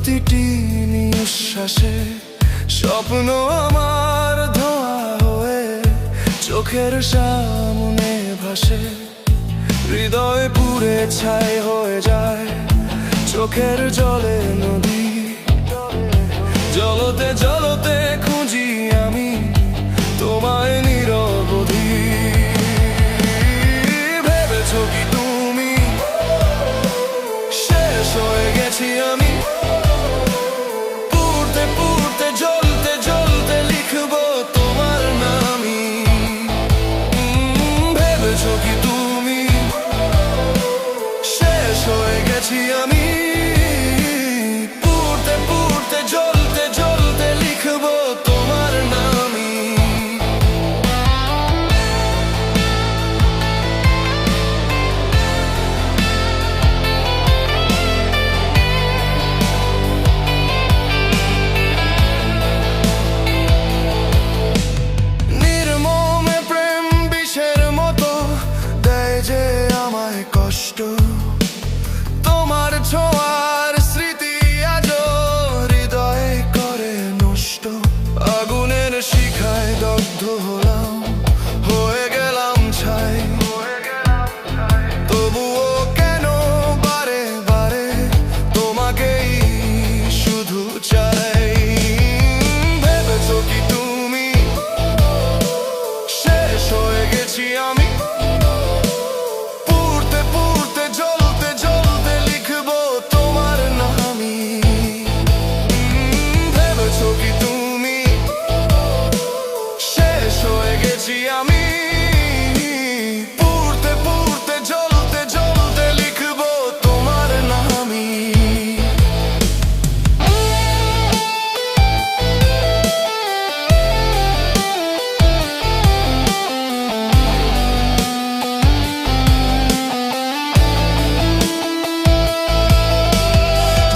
প্রতিটি নিঃশ্বাসে স্বপ্ন আমার ধোঁয়া হয়ে চোখের সামনে ভাসে। হৃদয় পুড়ে ছাই হয়ে যায়, চোখের জলে নদী। জলতে জলতে খুঁজি আমি তোমায় নিরবধি। ভেবেছো কি তুমি শেষ হয়ে গেছি আমি? পুড়তে পুড়তে জ্বলতে জ্বলতে লিখবো তোমার নামই। ভেবেছো কি তুমি শেষ হয়ে গেছি আমি? পুড়তে পুড়তে জ্বলতে জ্বলতে লিখবো তোমার নামই। নির্মমে প্রেম বিষের মতো দেয় যে আমায় কষ্ট। তোমার ছোঁয়ার স্মৃতি আজও হৃদয়ে করে নষ্ট। আগুনের শিখায় দগ্ধ হলাম, হয়ে গেলাম ছাই। তবুও কেন বারে বারে তোমাকেই শুধু চাই। ভেবেছো কি তুমি শেষ হয়ে গেছি আমি? পুড়তে পুড়তে জ্বলতে জ্বলতে লিখবো তোমার নামই। ভেবেছো কি তুমি শেষ হয়ে গেছি আমি? পুড়তে পুড়তে জ্বলতে জ্বলতে লিখবো তোমার নামই।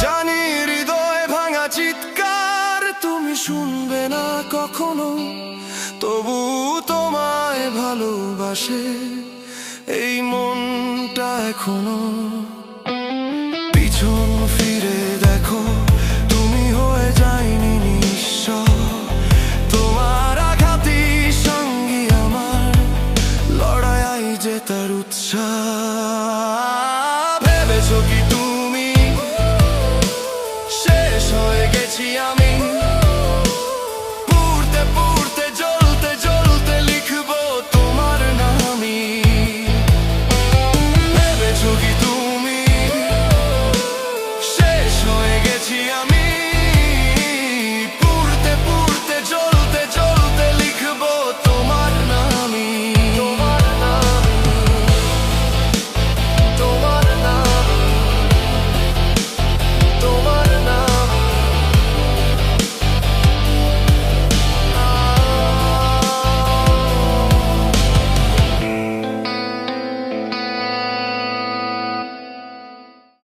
জানি হৃদয় ভাঙা চিৎকার তুমি শুনবে না কখনো, তবু তোমায় ভালোবাসে এই মনটা এখনো। পিছন ফিরে দেখো, তুমি হয়ে যায়নি নিঃস্ব। তোমার আঘাতই সঙ্গী আমার, লড়াই জেতার উৎসাহ। ভেবেছো কি